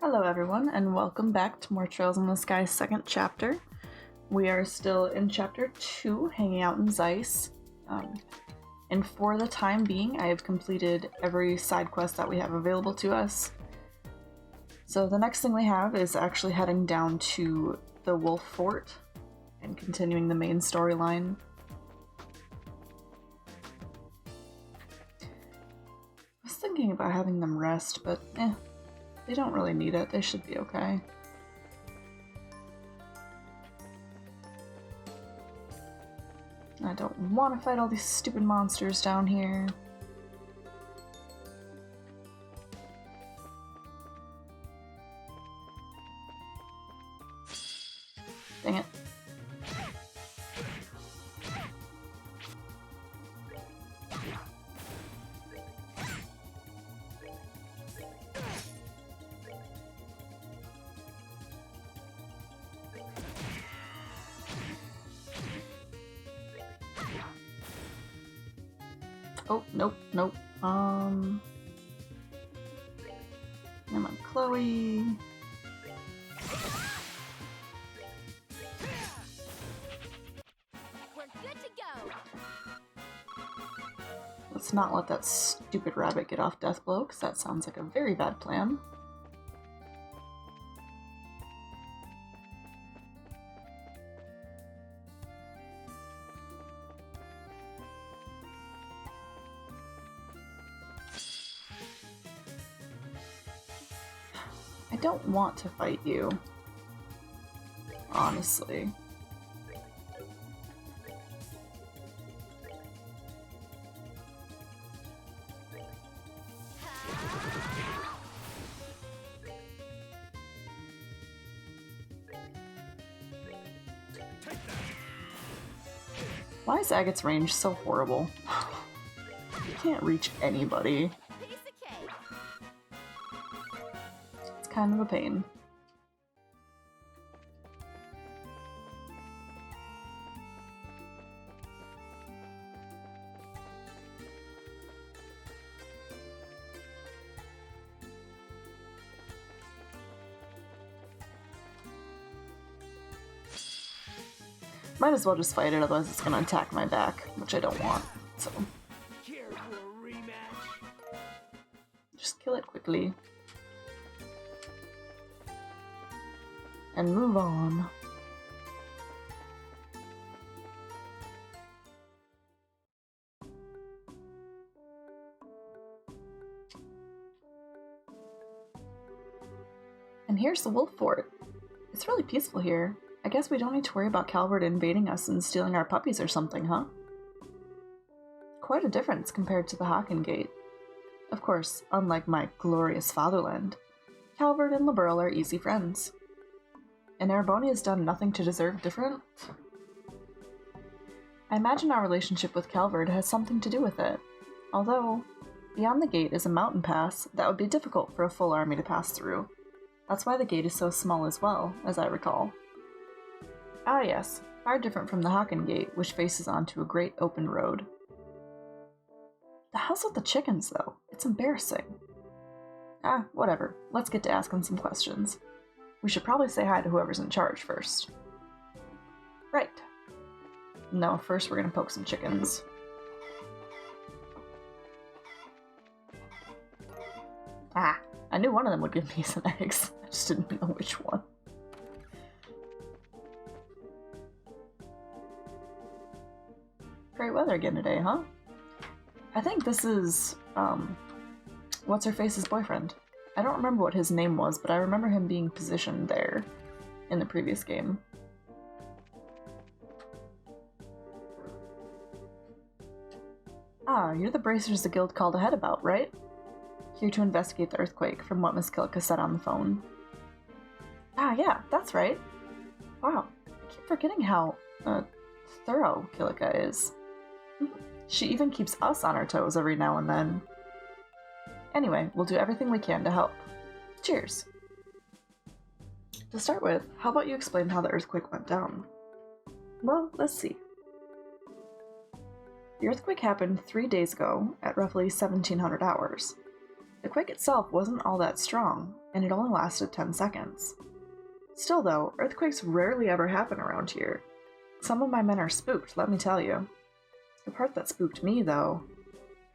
Hello everyone, and welcome back to more Trails in the Sky's second chapter. We are still in chapter 2, hanging out in Zeiss. And for the time being, I have completed every side quest that we have available to us. So the next thing we have is actually heading down to the Wolf Fort and continuing the main storyline. I was thinking about having them rest, but they don't really need it. They should be okay. I don't want to fight all these stupid monsters down here. Dang it. Oh, nope. Come on, Chloe. We're good to go. Let's not let that stupid rabbit get off death blow, because that sounds like a very bad plan. I don't want to fight you, honestly. Why is Agate's range so horrible? You can't reach anybody. Piece of cake. It's kind of a pain. Might as well just fight it, otherwise it's gonna attack my back, which I don't want, so. Care for a rematch? Just kill it quickly. And move on. And here's the Wolf Fort. It's really peaceful here. I guess we don't need to worry about Calvert invading us and stealing our puppies or something, huh? Quite a difference compared to the Sanktheim Gate. Of course, unlike my glorious fatherland, Calvert and Liberl are easy friends. And Ereboni has done nothing to deserve different? I imagine our relationship with Calvert has something to do with it. Although, beyond the gate is a mountain pass that would be difficult for a full army to pass through. That's why the gate is so small as well, as I recall. Ah yes, far different from the Sanktheim Gate, which faces onto a great open road. The hell's with the chickens, though? It's embarrassing. Ah, whatever. Let's get to asking some questions. We should probably say hi to whoever's in charge first. Right. No, first we're gonna poke some chickens. Ah, I knew one of them would give me some eggs. I just didn't know which one. Great weather again today, huh? I think this is, what's-her-face's boyfriend. I don't remember what his name was, but I remember him being positioned there in the previous game. Ah, you're the bracers the guild called ahead about, right? Here to investigate the earthquake, from what Miss Kilika said on the phone. Ah, yeah, that's right. Wow, I keep forgetting how, thorough Kilika is. She even keeps us on our toes every now and then. Anyway, we'll do everything we can to help. Cheers! To start with, how about you explain how the earthquake went down? Well, let's see. The earthquake happened 3 days ago at roughly 1700 hours. The quake itself wasn't all that strong, and it only lasted 10 seconds. Still though, earthquakes rarely ever happen around here. Some of my men are spooked, let me tell you. The part that spooked me, though,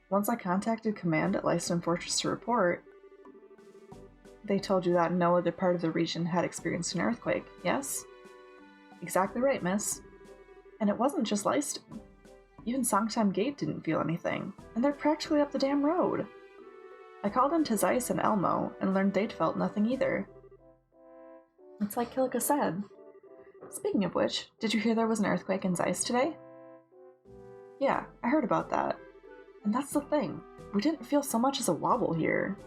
once I contacted command at Lyston Fortress to report, they told you that no other part of the region had experienced an earthquake, yes? Exactly right, miss. And it wasn't just Lyston. Even Sanktheim Gate didn't feel anything, and they're practically up the damn road. I called into Zeiss and Elmo and learned they'd felt nothing either. It's like Kilika said. Speaking of which, did you hear there was an earthquake in Zeiss today? Yeah, I heard about that. And that's the thing, we didn't feel so much as a wobble here.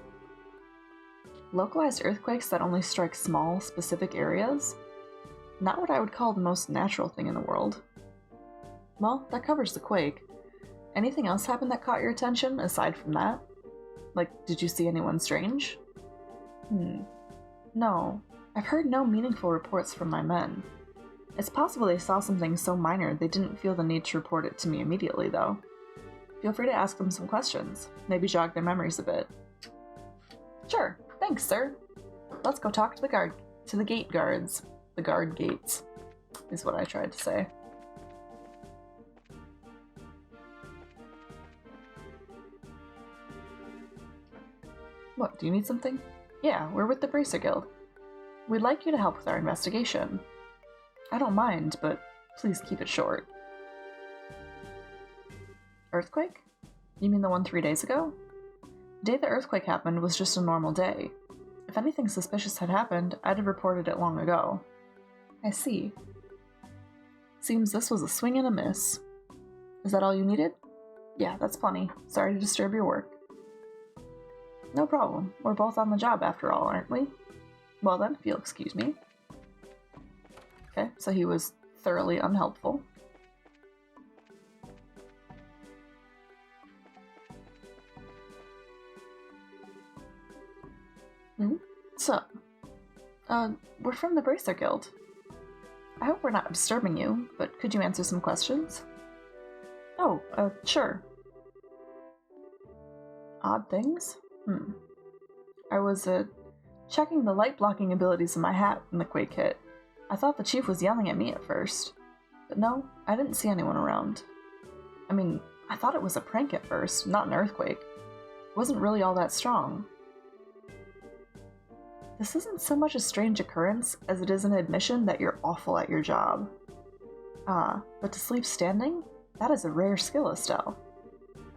Localized earthquakes that only strike small, specific areas? Not what I would call the most natural thing in the world. Well, that covers the quake. Anything else happen that caught your attention, aside from that? Like, did you see anyone strange? No. I've heard no meaningful reports from my men. It's possible they saw something so minor they didn't feel the need to report it to me immediately, though. Feel free to ask them some questions, maybe jog their memories a bit. Sure, thanks, sir. Let's go talk to the gate guards. The guard gates, is what I tried to say. What, do you need something? Yeah, we're with the Bracer Guild. We'd like you to help with our investigation. I don't mind, but please keep it short. Earthquake? You mean the one 3 days ago? The day the earthquake happened was just a normal day. If anything suspicious had happened, I'd have reported it long ago. I see. Seems this was a swing and a miss. Is that all you needed? Yeah, that's plenty. Sorry to disturb your work. No problem. We're both on the job after all, aren't we? Well then, if you'll excuse me. Okay, so he was thoroughly unhelpful. So, we're from the Bracer Guild. I hope we're not disturbing you, but could you answer some questions? Oh, sure. Odd things? I was, checking the light-blocking abilities of my hat when the quake hit. I thought the chief was yelling at me at first. But no, I didn't see anyone around. I mean, I thought it was a prank at first, not an earthquake. It wasn't really all that strong. This isn't so much a strange occurrence as it is an admission that you're awful at your job. But to sleep standing? That is a rare skill, Estelle.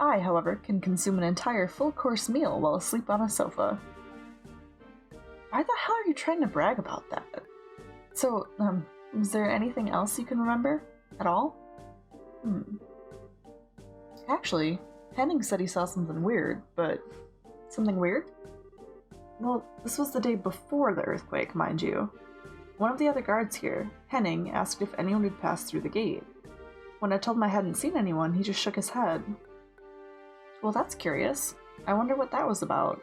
I, however, can consume an entire full-course meal while asleep on a sofa. Why the hell are you trying to brag about that? So, was there anything else you can remember? At all? Actually, Henning said he saw something weird, but... Something weird? Well, this was the day before the earthquake, mind you. One of the other guards here, Henning, asked if anyone had passed through the gate. When I told him I hadn't seen anyone, he just shook his head. Well, that's curious. I wonder what that was about.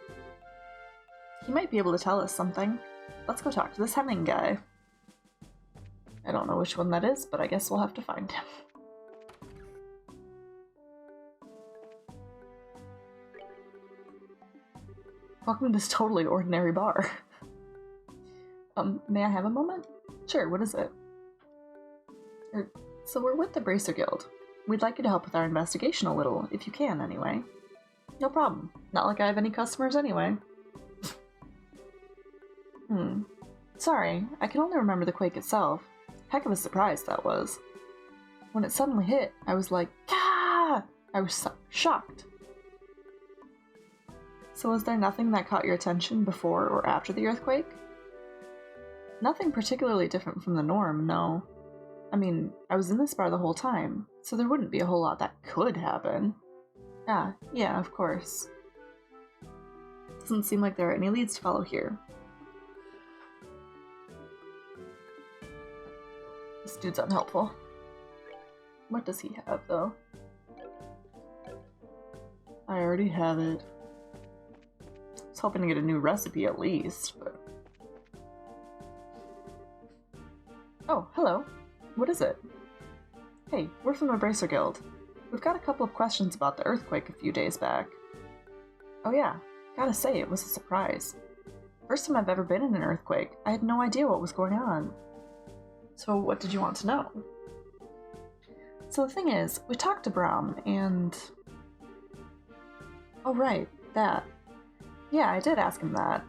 He might be able to tell us something. Let's go talk to this Henning guy. I don't know which one that is, but I guess we'll have to find him. Welcome to this totally ordinary bar. May I have a moment? Sure, what is it? So we're with the Bracer Guild. We'd like you to help with our investigation a little, if you can, anyway. No problem. Not like I have any customers anyway. Sorry, I can only remember the quake itself. Heck of a surprise that was. When it suddenly hit, I was like, Gah! I was shocked. So was there nothing that caught your attention before or after the earthquake? Nothing particularly different from the norm, no. I mean, I was in this bar the whole time, so there wouldn't be a whole lot that could happen. Ah, yeah, of course. Doesn't seem like there are any leads to follow here. This dude's unhelpful. What does he have, though? I already have it. I was hoping to get a new recipe at least, but... Oh, hello. What is it? Hey, we're from the Bracer Guild. We've got a couple of questions about the earthquake a few days back. Oh yeah, Gotta say, it was a surprise. First time I've ever been in an earthquake. I had no idea what was going on. So what did you want to know? So the thing is, we talked to Brahm, and... Oh right, that. Yeah, I did ask him that.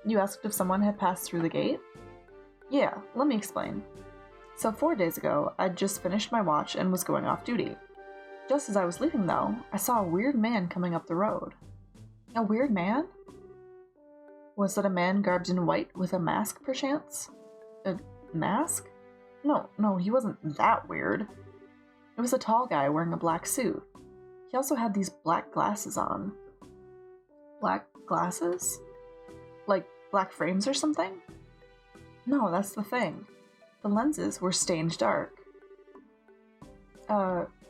You asked if someone had passed through the gate? Yeah, let me explain. So 4 days ago, I'd just finished my watch and was going off duty. Just as I was leaving, though, I saw a weird man coming up the road. A weird man? Was it a man garbed in white with a mask, perchance? A mask? No, he wasn't that weird. It was a tall guy wearing a black suit. He also had these black glasses on. Black glasses? Like black frames or something? No, that's the thing. The lenses were stained dark.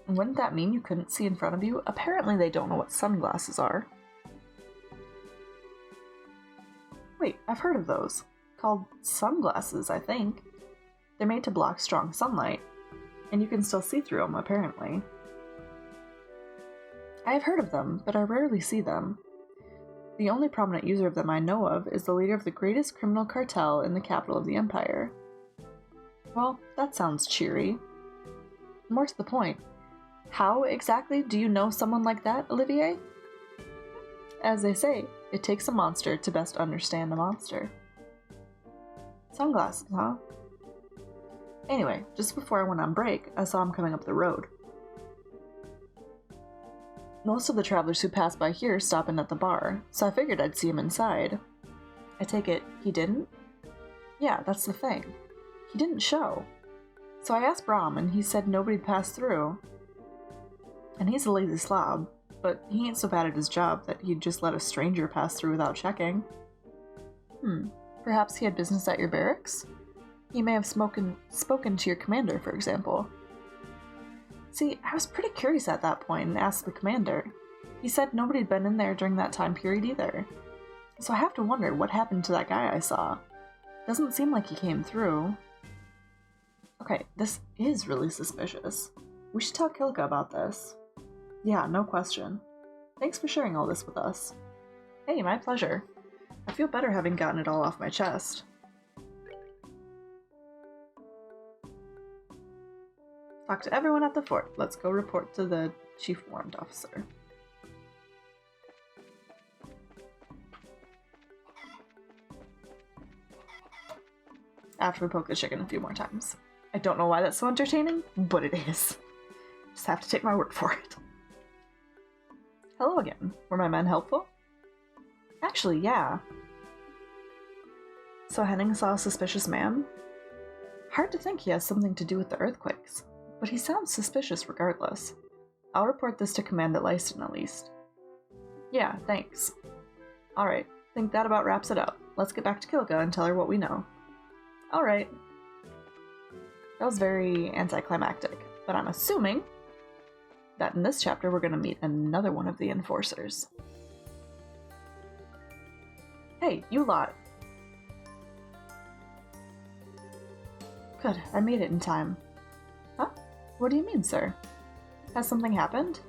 Wouldn't that mean you couldn't see in front of you? Apparently they don't know what sunglasses are. Wait, I've heard of those. Called sunglasses, I think. They're made to block strong sunlight, and you can still see through them, apparently. I have heard of them, but I rarely see them. The only prominent user of them I know of is the leader of the greatest criminal cartel in the capital of the empire. Well, that sounds cheery. More to the point, how exactly do you know someone like that, Olivier? As they say, it takes a monster to best understand a monster. Sunglasses, huh? Anyway, just before I went on break, I saw him coming up the road. Most of the travelers who pass by here stop in at the bar, so I figured I'd see him inside. I take it he didn't? Yeah, that's the thing. He didn't show. So I asked Brahm, and he said nobody'd passed through. And he's a lazy slob, but he ain't so bad at his job that he'd just let a stranger pass through without checking. Perhaps he had business at your barracks? He may have spoken to your commander, for example. See, I was pretty curious at that point and asked the commander. He said nobody'd been in there during that time period either. So I have to wonder what happened to that guy I saw. Doesn't seem like he came through. Okay, this is really suspicious. We should tell Kilka about this. Yeah, no question. Thanks for sharing all this with us. Hey, my pleasure. I feel better having gotten it all off my chest. Talk to everyone at the fort. Let's go report to the chief warrant officer. After we poke the chicken a few more times. I don't know why that's so entertaining, but it is. Just have to take my word for it. Hello again. Were my men helpful? Actually, yeah. So Henning saw a suspicious man? Hard to think he has something to do with the earthquakes, but he sounds suspicious regardless. I'll report this to Command at Leiston at least. Yeah, thanks. Alright, think that about wraps it up. Let's get back to Kilka and tell her what we know. Alright. That was very anticlimactic, but I'm assuming that in this chapter we're going to meet another one of the enforcers. Hey, you lot! Good, I made it in time. Huh? What do you mean, sir? Has something happened?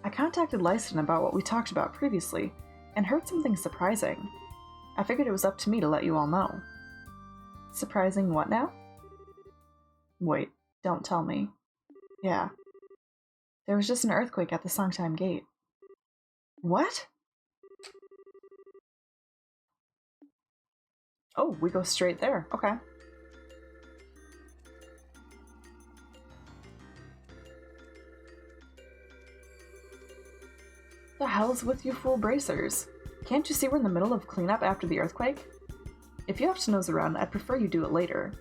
I contacted Leiston about what we talked about previously, and heard something surprising. I figured it was up to me to let you all know. Surprising what now? Wait, don't tell me. Yeah. There was just an earthquake at the Sanktheim Gate. What? Oh, we go straight there. Okay. The hell's with you fool bracers? Can't you see we're in the middle of cleanup after the earthquake? If you have to nose around, I'd prefer you do it later.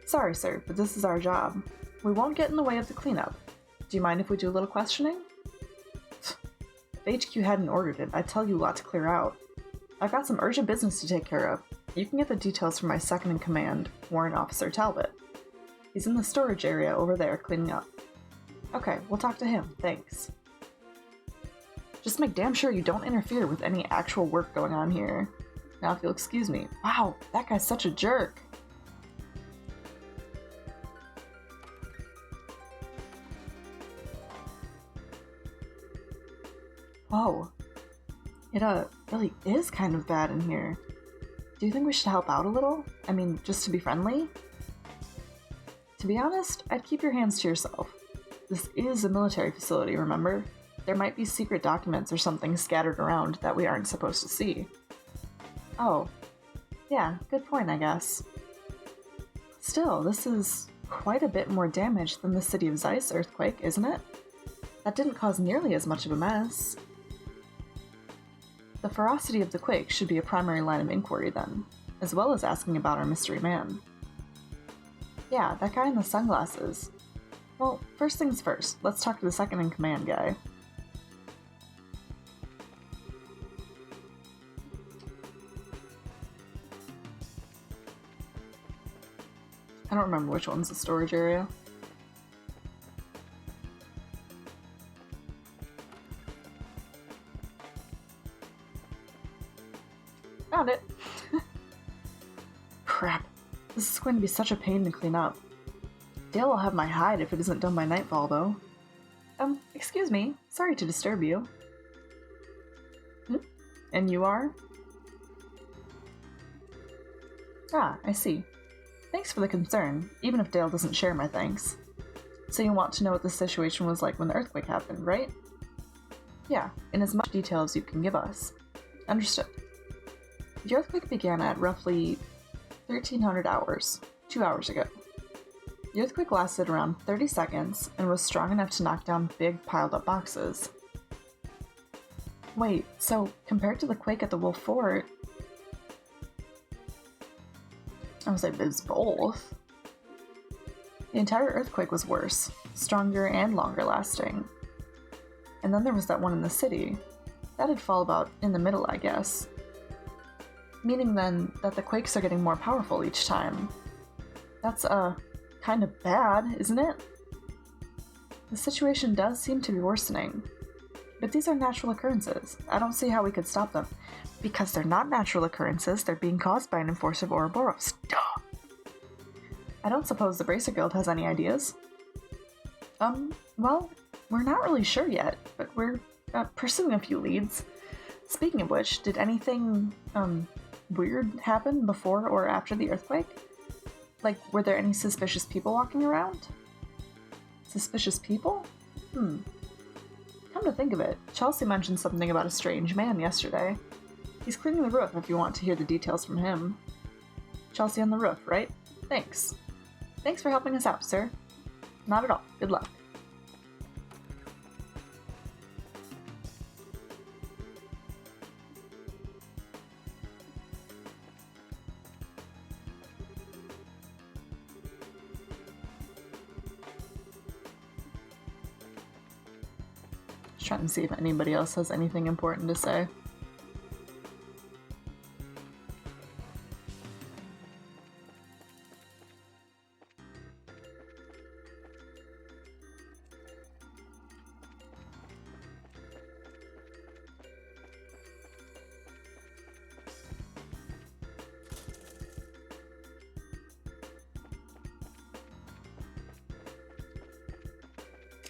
Sorry, sir, but this is our job. We won't get in the way of the cleanup. Do you mind if we do a little questioning? If HQ hadn't ordered it, I'd tell you a lot to clear out. I've got some urgent business to take care of. You can get the details from my second-in-command, Warrant Officer Talbot. He's in the storage area over there cleaning up. Okay, we'll talk to him, thanks. Just make damn sure you don't interfere with any actual work going on here. Now if you'll excuse me. Wow, that guy's such a jerk. Whoa. It, really is kind of bad in here. Do you think we should help out a little? I mean, just to be friendly? To be honest, I'd keep your hands to yourself. This is a military facility, remember? There might be secret documents or something scattered around that we aren't supposed to see. Oh. Yeah, good point, I guess. Still, this is quite a bit more damage than the City of Zeiss earthquake, isn't it? That didn't cause nearly as much of a mess. The ferocity of the quake should be a primary line of inquiry then, as well as asking about our mystery man. Yeah, that guy in the sunglasses. Well, first things first, let's talk to the second-in-command guy. I don't remember which one's the storage area. Found it! Crap. This is going to be such a pain to clean up. Dale will have my hide if it isn't done by nightfall, though. Excuse me. Sorry to disturb you. And you are? Ah, I see. Thanks for the concern, even if Dale doesn't share my thanks. So you want to know what the situation was like when the earthquake happened, right? Yeah, in as much detail as you can give us. Understood. The earthquake began at roughly 1300 hours, 2 hours ago. The earthquake lasted around 30 seconds and was strong enough to knock down big piled-up boxes. Wait, so compared to the quake at the Wolf Fort, I would say it's both. The entire earthquake was worse, stronger and longer lasting. And then there was that one in the city. That'd fall about in the middle, I guess. Meaning then that the quakes are getting more powerful each time. That's, kind of bad, isn't it? The situation does seem to be worsening. But these are natural occurrences. I don't see how we could stop them. Because they're not natural occurrences, they're being caused by an enforcer of Ouroboros. Duh! I don't suppose the Bracer Guild has any ideas? Well, we're not really sure yet, but we're, pursuing a few leads. Speaking of which, did anything, weird happen before or after the earthquake? Like, were there any suspicious people walking around? Suspicious people? Come to think of it, Chelsea mentioned something about a strange man yesterday. He's cleaning the roof if you want to hear the details from him. Chelsea on the roof, right? Thanks. Thanks for helping us out, sir. Not at all. Good luck. Just trying to see if anybody else has anything important to say.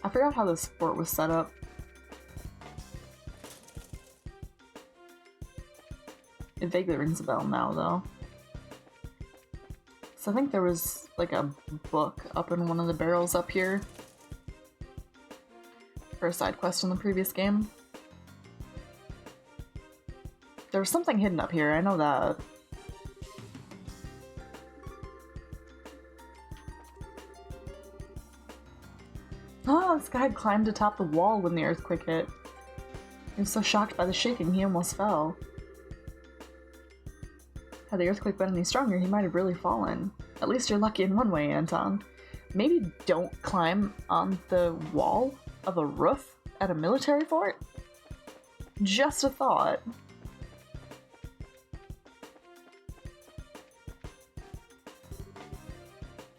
I forgot how this fort was set up. It vaguely rings a bell now, though. So I think there was, like, a book up in one of the barrels up here for a side quest in the previous game. There was something hidden up here, I know that. Oh, this guy had climbed atop the wall when the earthquake hit. He was so shocked by the shaking, he almost fell. Had the earthquake been any stronger, he might have really fallen. At least you're lucky in one way, Anton. Maybe don't climb on the wall of a roof at a military fort? Just a thought.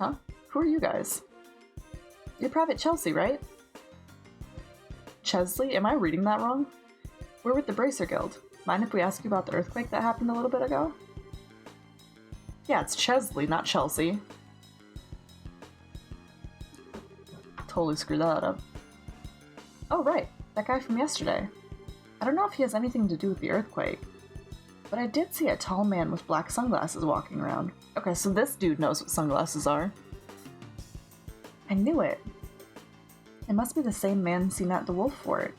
Huh? Who are you guys? You're Private Chelsea, right? Chesley? Am I reading that wrong? We're with the Bracer Guild. Mind if we ask you about the earthquake that happened a little bit ago? Yeah, it's Chesley, not Chelsea. Totally screwed that up. Oh, right. That guy from yesterday. I don't know if he has anything to do with the earthquake, but I did see a tall man with black sunglasses walking around. Okay, so this dude knows what sunglasses are. I knew it. It must be the same man seen at the Wolf Fort.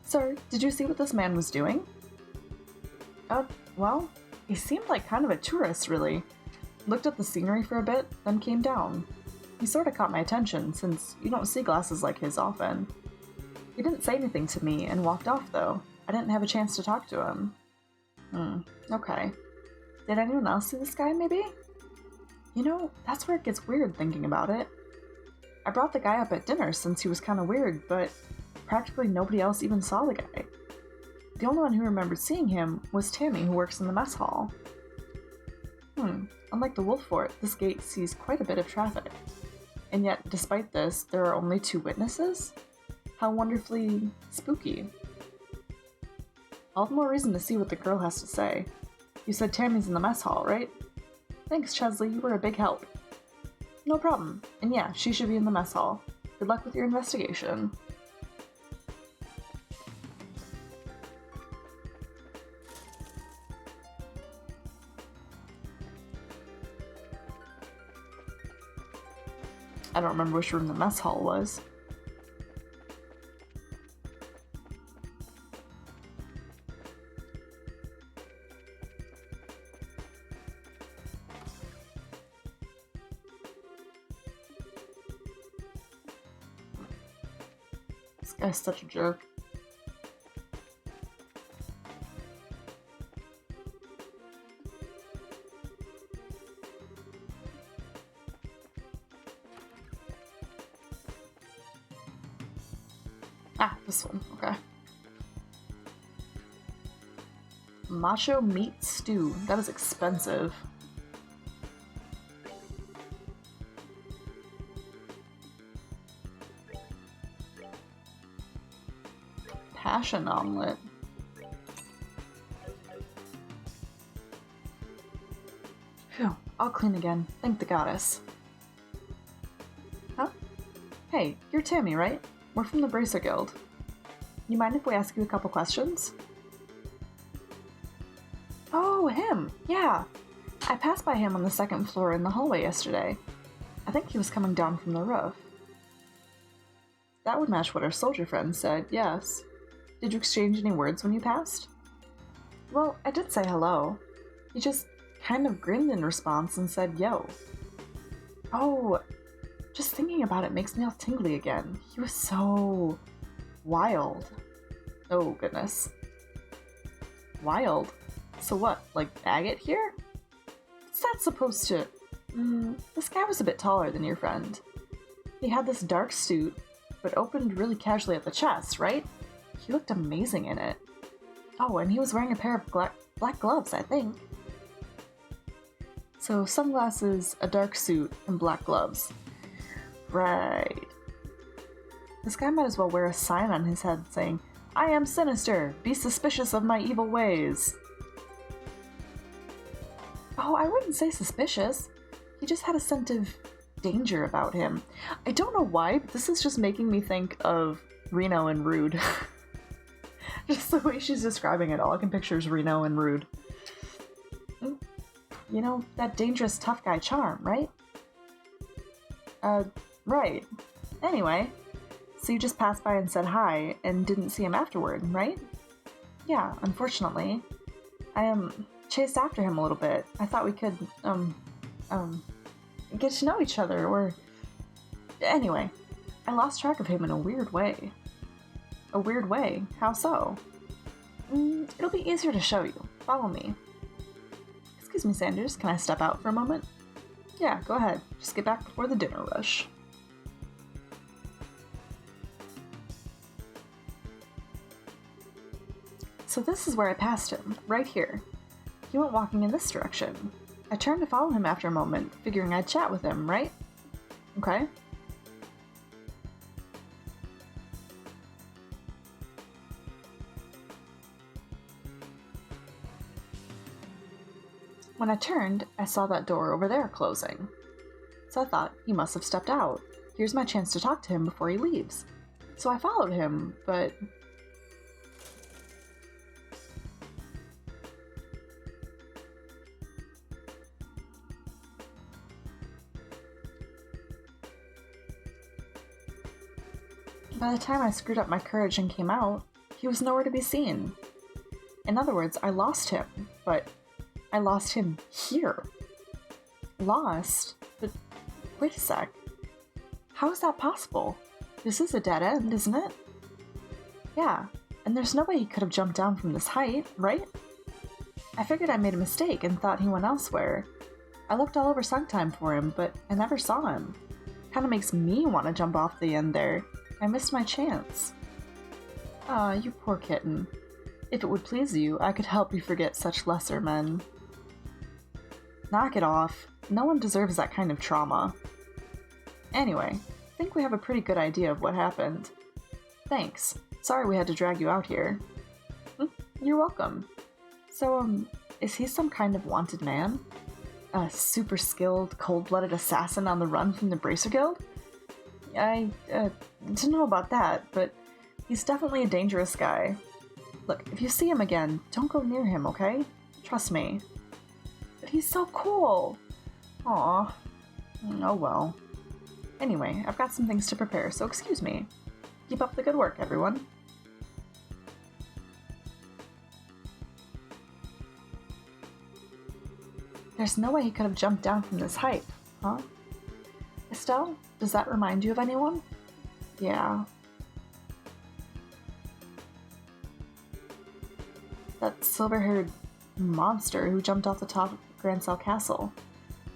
Sir, did you see what this man was doing? Well, he seemed like kind of a tourist, really. Looked at the scenery for a bit, then came down. He sort of caught my attention, since you don't see glasses like his often. He didn't say anything to me and walked off, though. I didn't have a chance to talk to him. Okay. Did anyone else see this guy, maybe? You know, that's where it gets weird thinking about it. I brought the guy up at dinner since he was kind of weird, but practically nobody else even saw the guy. The only one who remembered seeing him was Tammy, who works in the mess hall. Unlike the Wolf Fort, this gate sees quite a bit of traffic. And yet, despite this, there are only 2 witnesses? How wonderfully spooky. All the more reason to see what the girl has to say. You said Tammy's in the mess hall, right? Thanks, Chesley, you were a big help. No problem. And yeah, she should be in the mess hall. Good luck with your investigation. I don't remember which room the mess hall was. This guy's such a jerk. Ah, this one, okay. Macho meat stew. That is expensive. Passion omelet. Phew, all clean again. Thank the goddess. Huh? Hey, you're Tammy, right? We're from the Bracer Guild. You mind if we ask you a couple questions? Oh, him! Yeah! I passed by him on the 2nd floor in the hallway yesterday. I think he was coming down from the roof. That would match what our soldier friend said, yes. Did you exchange any words when you passed? Well, I did say hello. He just kind of grinned in response and said, yo. Oh, just thinking about it makes me all tingly again. He was so wild. Oh, goodness. Wild? So what, like Agate here? What's that supposed to... this guy was a bit taller than your friend. He had this dark suit, but opened really casually at the chest, right? He looked amazing in it. Oh, and he was wearing a pair of black gloves, I think. So, sunglasses, a dark suit, and black gloves. Right. This guy might as well wear a sign on his head saying, I am Sinister! Be suspicious of my evil ways! Oh, I wouldn't say suspicious. He just had a sense of danger about him. I don't know why, but this is just making me think of Reno and Rude. Just the way she's describing it, all I can picture is Reno and Rude. You know, that dangerous tough guy charm, right? Right. Anyway, so you just passed by and said hi, and didn't see him afterward, right? Yeah, unfortunately. I, chased after him a little bit. I thought we could, get to know each other, or... Anyway, I lost track of him in a weird way. A weird way? How so? It'll be easier to show you. Follow me. Excuse me, Sanders, can I step out for a moment? Yeah, go ahead. Just get back before the dinner rush. So this is where I passed him, right here. He went walking in this direction. I turned to follow him after a moment, figuring I'd chat with him, right? Okay. When I turned, I saw that door over there closing. So I thought, he must have stepped out. Here's my chance to talk to him before he leaves. So I followed him, but... By the time I screwed up my courage and came out, he was nowhere to be seen. In other words, I lost him, but I lost him here. Lost? But wait a sec. How is that possible? This is a dead end, isn't it? Yeah, and there's no way he could have jumped down from this height, right? I figured I made a mistake and thought he went elsewhere. I looked all over Sanktheim for him, but I never saw him. Kinda makes me want to jump off the end there. I missed my chance. Ah, you poor kitten. If it would please you, I could help you forget such lesser men. Knock it off. No one deserves that kind of trauma. Anyway, I think we have a pretty good idea of what happened. Thanks. Sorry we had to drag you out here. You're welcome. So, is he some kind of wanted man? A super skilled, cold-blooded assassin on the run from the Bracer Guild? I don't know about that, but he's definitely a dangerous guy. Look, if you see him again, don't go near him, okay? Trust me. But he's so cool! Aw. Oh well. Anyway, I've got some things to prepare, so excuse me. Keep up the good work, everyone. There's no way he could have jumped down from this height, huh? Estelle, does that remind you of anyone? Yeah. That silver-haired monster who jumped off the top of Grand Cell Castle.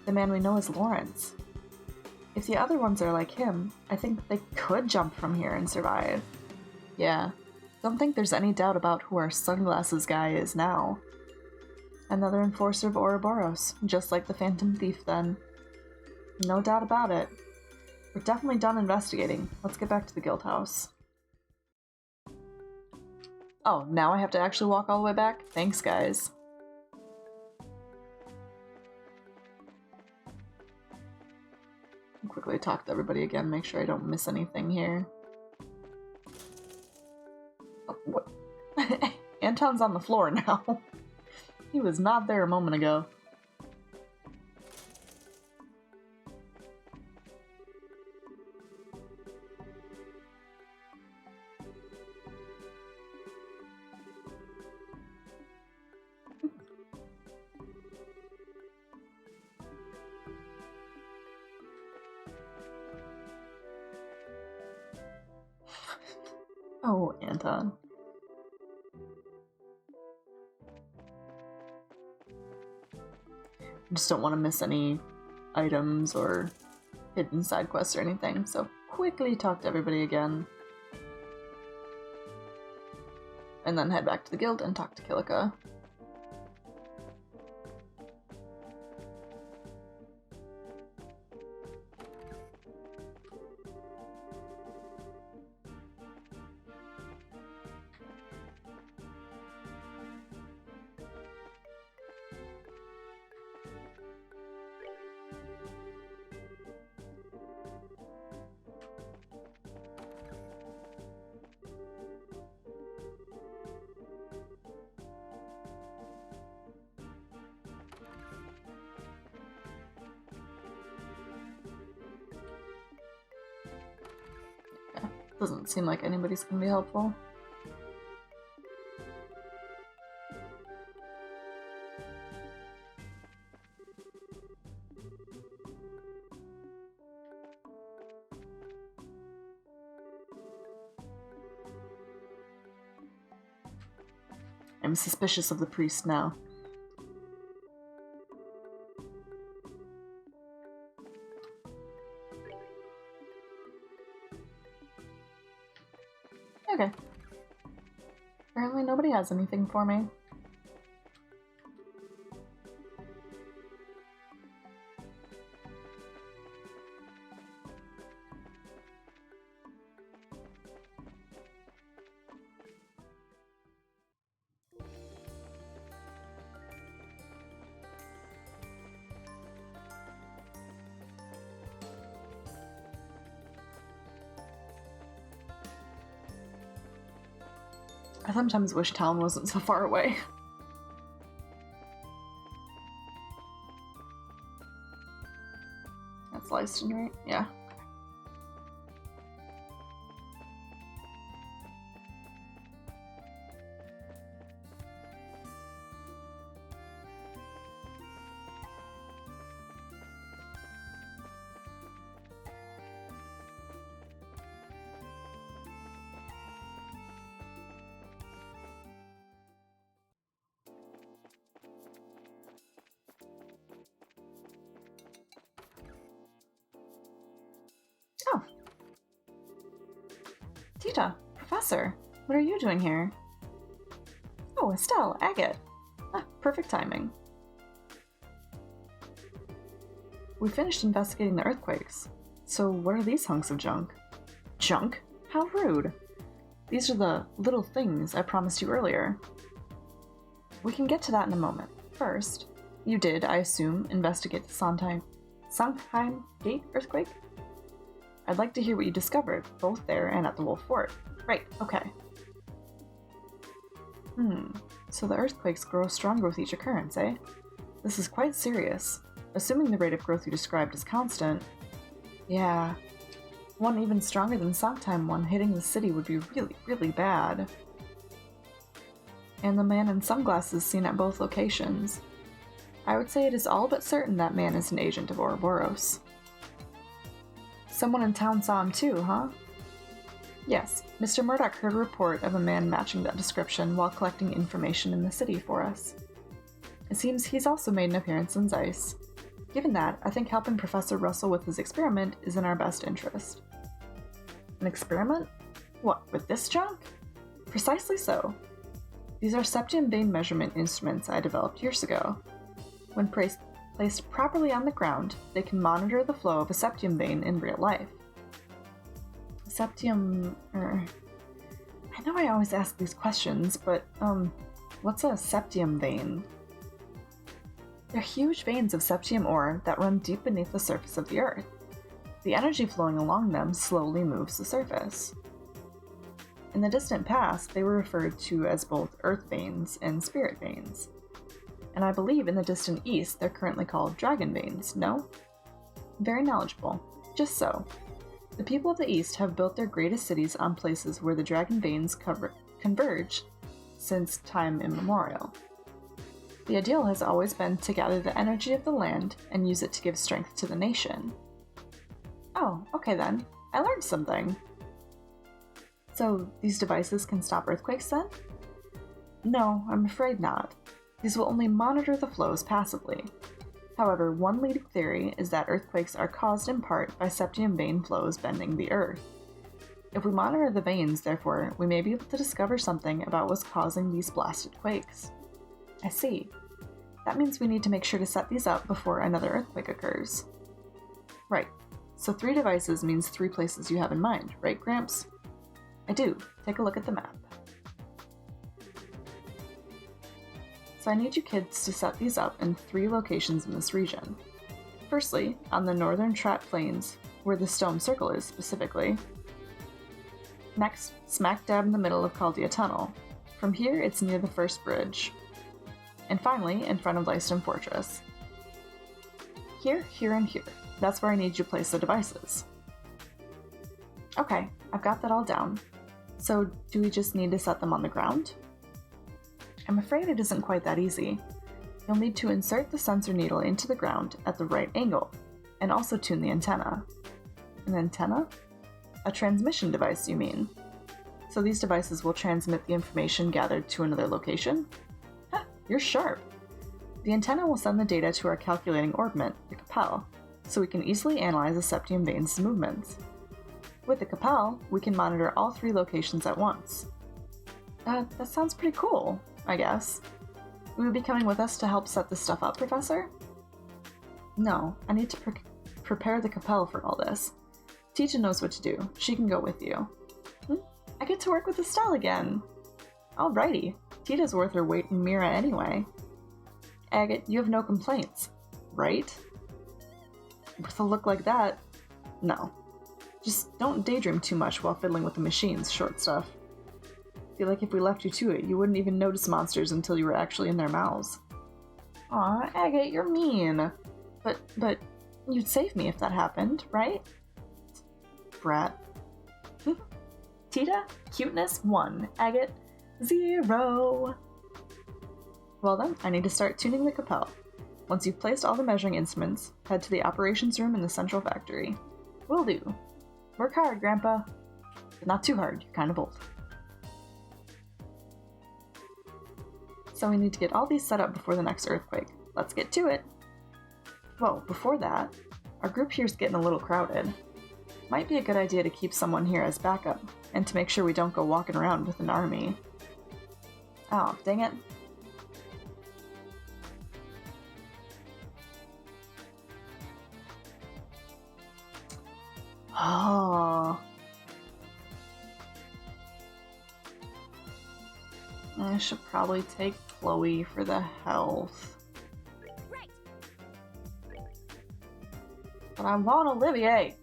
The man we know as Lawrence. If the other ones are like him, I think they could jump from here and survive. Yeah. Don't think there's any doubt about who our sunglasses guy is now. Another enforcer of Ouroboros, just like the Phantom Thief then. No doubt about it. We're definitely done investigating. Let's get back to the guild house. Oh, now I have to actually walk all the way back? Thanks, guys. I'll quickly talk to everybody again, make sure I don't miss anything here. Oh, what? Anton's on the floor now. He was not there a moment ago. Oh, Anton. I just don't want to miss any items or hidden side quests or anything, so quickly talk to everybody again. And then head back to the guild and talk to Kilika. Doesn't seem like anybody's gonna be helpful. I'm suspicious of the priest now. Okay. Apparently nobody has anything for me. I sometimes wish town wasn't so far away. That's Leiston, right? Yeah. Tita, Professor, what are you doing here? Oh, Estelle, Agate. Perfect timing. We finished investigating the earthquakes. So what are these hunks of junk? Junk? How rude. These are the little things I promised you earlier. We can get to that in a moment. First, you did, I assume, investigate the Sanktheim Gate earthquake? I'd like to hear what you discovered, both there and at the Wolf Fort. Right, okay. So the earthquakes grow stronger with each occurrence, eh? This is quite serious. Assuming the rate of growth you described is constant. Yeah. One even stronger than Sanktheim one hitting the city would be really, really bad. And the man in sunglasses seen at both locations. I would say it is all but certain that man is an agent of Ouroboros. Someone in town saw him too, huh? Yes, Mr. Murdoch heard a report of a man matching that description while collecting information in the city for us. It seems he's also made an appearance in Zeiss. Given that, I think helping Professor Russell with his experiment is in our best interest. An experiment? What, with this junk? Precisely so. These are septium vein measurement instruments I developed years ago. When placed properly on the ground, they can monitor the flow of a septium vein in real life. Septium... I know I always ask these questions, but, what's a septium vein? They're huge veins of septium ore that run deep beneath the surface of the Earth. The energy flowing along them slowly moves the surface. In the distant past, they were referred to as both Earth veins and Spirit veins. And I believe in the distant east they're currently called Dragon veins, no? Very knowledgeable. Just so. The people of the East have built their greatest cities on places where the dragon veins converge since time immemorial. The ideal has always been to gather the energy of the land and use it to give strength to the nation. Oh, okay then. I learned something. So, these devices can stop earthquakes then? No, I'm afraid not. These will only monitor the flows passively. However, one leading theory is that earthquakes are caused in part by septium vein flows bending the Earth. If we monitor the veins, therefore, we may be able to discover something about what's causing these blasted quakes. I see. That means we need to make sure to set these up before another earthquake occurs. Right. So 3 devices means 3 places you have in mind, right, Gramps? I do. Take a look at the map. So I need you kids to set these up in 3 locations in this region. Firstly, on the northern Trapp Plains, where the stone circle is specifically. Next, smack dab in the middle of Chaldea Tunnel. From here, it's near the first bridge. And finally, in front of Lyston Fortress. Here, here, and here. That's where I need you to place the devices. Okay, I've got that all down. So, do we just need to set them on the ground? I'm afraid it isn't quite that easy. You'll need to insert the sensor needle into the ground at the right angle, and also tune the antenna. An antenna? A transmission device, you mean? So these devices will transmit the information gathered to another location? Ha, you're sharp! The antenna will send the data to our calculating orbment, the Capel, so we can easily analyze the septium veins' movements. With the Capel, we can monitor all 3 locations at once. That sounds pretty cool, I guess. Will you be coming with us to help set this stuff up, Professor? No, I need to prepare the Capel for all this. Tita knows what to do. She can go with you. I get to work with Estelle again! Alrighty. Tita's worth her weight in Mira anyway. Agate, you have no complaints, right? With a look like that, no. Just don't daydream too much while fiddling with the machines, short stuff. Feel like if we left you to it, you wouldn't even notice monsters until you were actually in their mouths. Aw, Agate, you're mean. But you'd save me if that happened, right? Brat. Tita, cuteness 1, Agate 0. Well then, I need to start tuning the Capel. Once you've placed all the measuring instruments, head to the operations room in the central factory. Will do. Work hard, Grandpa. But not too hard, you're kind of old. So we need to get all these set up before the next earthquake. Let's get to it! Whoa, before that, our group here's getting a little crowded. Might be a good idea to keep someone here as backup, and to make sure we don't go walking around with an army. Oh, dang it. Oh. I should probably take Chloe for the health. Right. But I want Olivier!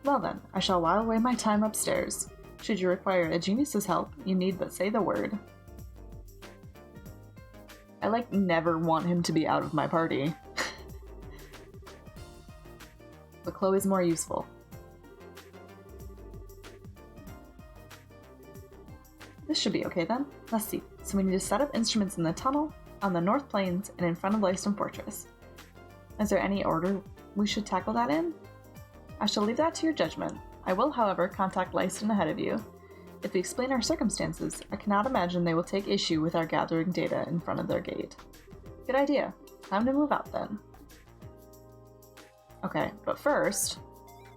Well then, I shall while away my time upstairs. Should you require a genius's help, you need but say the word. I, like, never want him to be out of my party. But Chloe's more useful. This should be okay then. Let's see. So we need to set up instruments in the tunnel, on the North Plains, and in front of Lyston Fortress. Is there any order we should tackle that in? I shall leave that to your judgment. I will, however, contact Lyston ahead of you. If we explain our circumstances, I cannot imagine they will take issue with our gathering data in front of their gate. Good idea. Time to move out then. Okay, but first...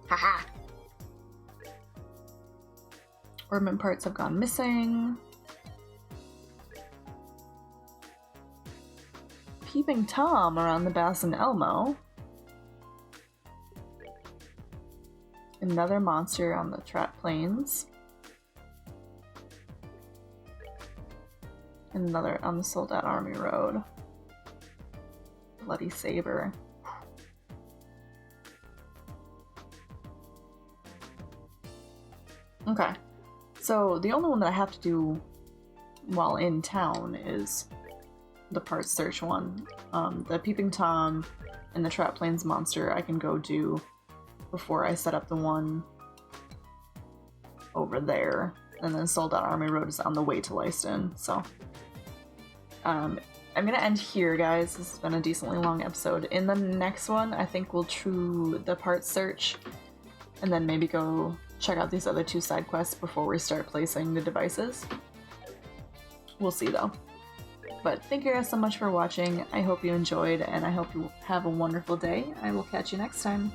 Haha! Ornament parts have gone missing. Peeping Tom around the Bass and Elmo. Another monster on the Trap Plains. And another on the Sold Out Army Road. Bloody Saber. Okay. So the only one that I have to do while in town is the parts search one. The Peeping Tom and the Trap Plains monster I can go do before I set up the one over there. And then Sold Out Army Road is on the way to Lyston, so... I'm gonna end here, guys. This has been a decently long episode. In the next one, I think we'll do the parts search, and then maybe go check out these other 2 side quests before we start placing the devices. We'll see, though. But thank you guys so much for watching. I hope you enjoyed, and I hope you have a wonderful day. I will catch you next time.